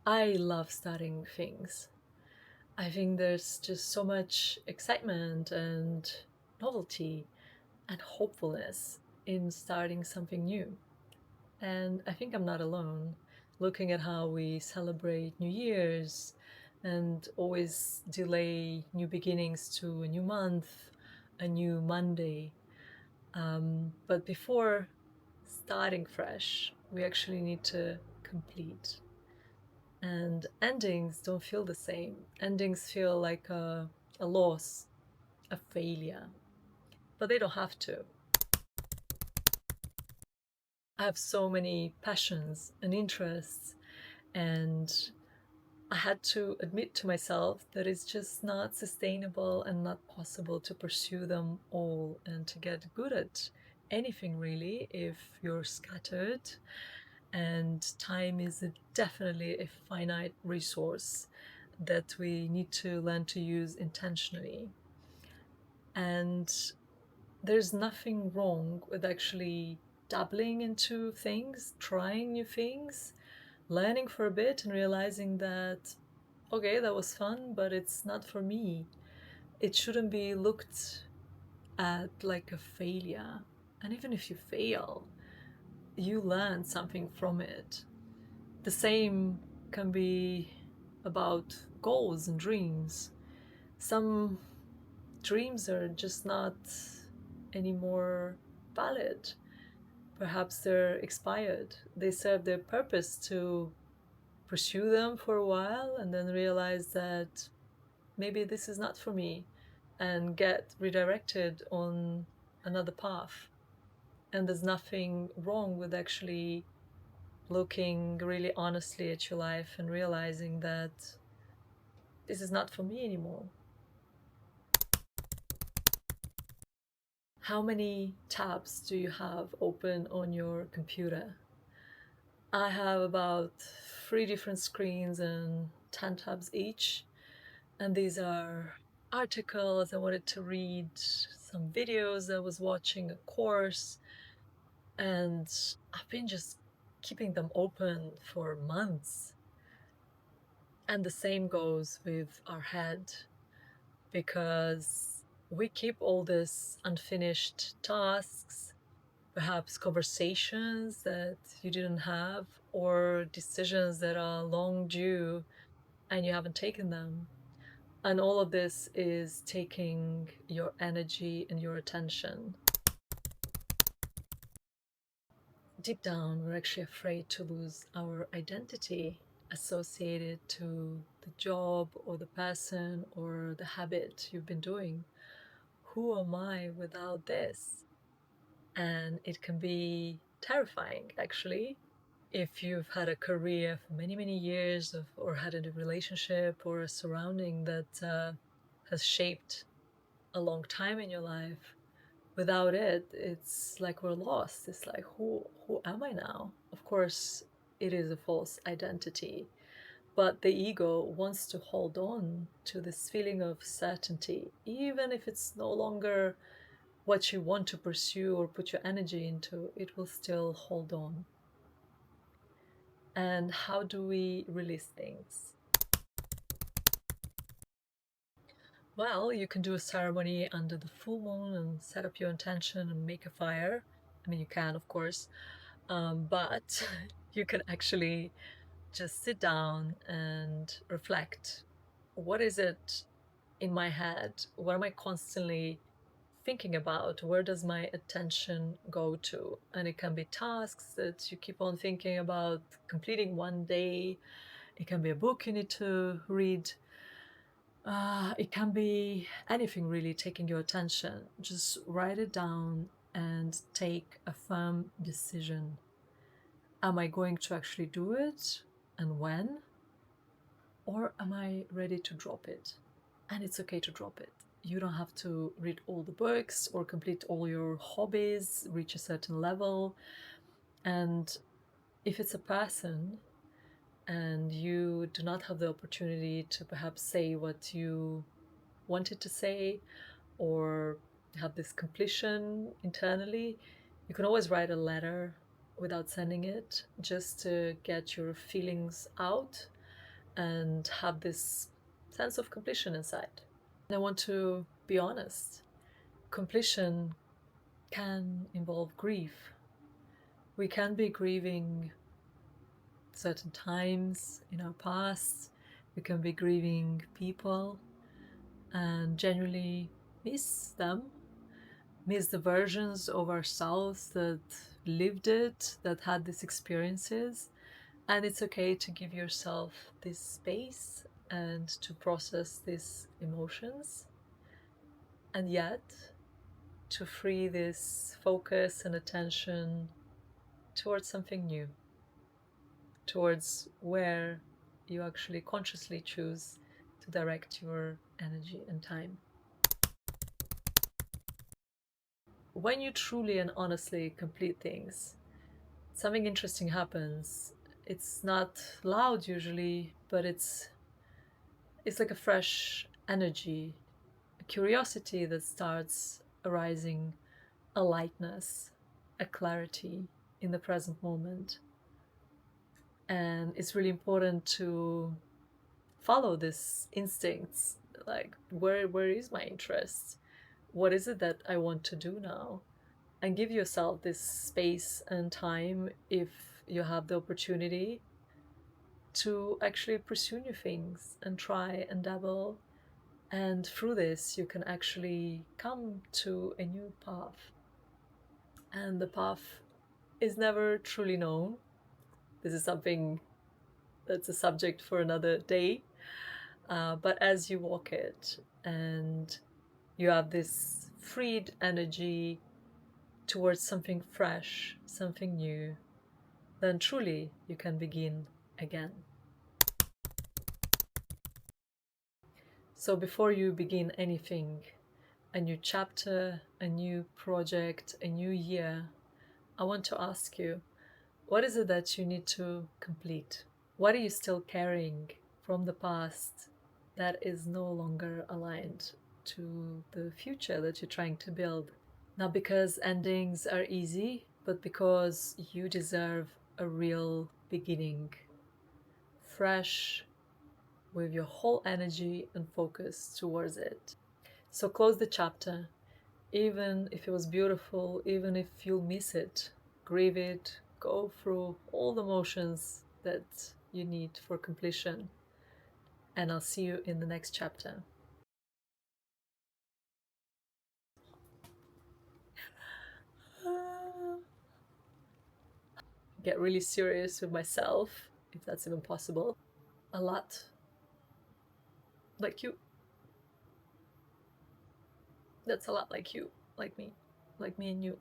I love starting things. I think there's just so much excitement and novelty and hopefulness in starting something new. And I think I'm not alone. Looking at how we celebrate New Year's and always delay new beginnings to a new month, a new Monday. But before starting fresh, we actually need to complete. And endings don't feel the same. Endings feel like a loss, a failure, but they don't have to. I have so many passions and interests, and I had to admit to myself that it's just not sustainable and not possible to pursue them all and to get good at anything really if you're scattered. And time is definitely a finite resource that we need to learn to use intentionally. And there's nothing wrong with actually dabbling into things, trying new things, learning for a bit and realizing that, okay, that was fun, but it's not for me. It shouldn't be looked at like a failure. And even if you fail, you learn something from it. The same can be about goals and dreams. Some dreams are just not anymore valid. Perhaps they're expired. They serve their purpose to pursue them for a while and then realize that maybe this is not for me and get redirected on another path. And there's nothing wrong with actually looking really honestly at your life and realizing that this is not for me anymore. How many tabs do you have open on your computer? I have about 3 different screens and 10 tabs each. And these are articles I wanted to read, some videos I was watching, a course, and I've been just keeping them open for months. And the same goes with our head, because we keep all these unfinished tasks, perhaps conversations that you didn't have, or decisions that are long due and you haven't taken them. And all of this is taking your energy and your attention. Deep down, we're actually afraid to lose our identity associated to the job or the person or the habit you've been doing. Who am I without this? And it can be terrifying, actually. If you've had a career for many, many years or had a relationship or a surrounding that has shaped a long time in your life, without it, it's like we're lost. It's like, who am I now? Of course, it is a false identity, but the ego wants to hold on to this feeling of certainty, even if it's no longer what you want to pursue or put your energy into, it will still hold on. And how do we release things? Well, you can do a ceremony under the full moon and set up your intention and make a fire. I mean, you can, of course, but you can actually just sit down and reflect. What is it in my head? What am I constantly thinking about? Where does my attention go to? And it can be tasks that you keep on thinking about completing one day. It can be a book you need to read. It can be anything really taking your attention. Just write it down and take a firm decision. Am I going to actually do it? And when? Or am I ready to drop it? And it's okay to drop it. You don't have to read all the books or complete all your hobbies, reach a certain level. And if it's a person and you do not have the opportunity to perhaps say what you wanted to say or have this completion internally, you can always write a letter without sending it, just to get your feelings out. and have this sense of completion inside. And I want to be honest. Completion can involve grief. We can be grieving certain times in our past. We can be grieving people and genuinely miss them, miss the versions of ourselves that lived it, that had these experiences. And it's okay to give yourself this space and to process these emotions. And yet, to free this focus and attention towards something new, towards where you actually consciously choose to direct your energy and time. When you truly and honestly complete things, something interesting happens. It's not loud usually, but it's like a fresh energy, a curiosity that starts arising, a lightness, a clarity in the present moment. And it's really important to follow these instincts, like where is my interest, what is it that I want to do now, and give yourself this space and time, if you have the opportunity, to actually pursue new things and try and dabble. And through this you can actually come to a new path, and the path is never truly known. This is something that's a subject for another day. But as you walk it and you have this freed energy towards something fresh, something new, then truly you can begin again. So before you begin anything, a new chapter, a new project, a new year, I want to ask you, what is it that you need to complete? What are you still carrying from the past that is no longer aligned to the future that you're trying to build? Not because endings are easy, but because you deserve a real beginning, fresh, with your whole energy and focus towards it. So close the chapter, even if it was beautiful, even if you'll miss it, grieve it, go through all the motions that you need for completion. And I'll see you in the next chapter. Get really serious with myself, if that's even possible. A lot like you. That's a lot like you, like me and you.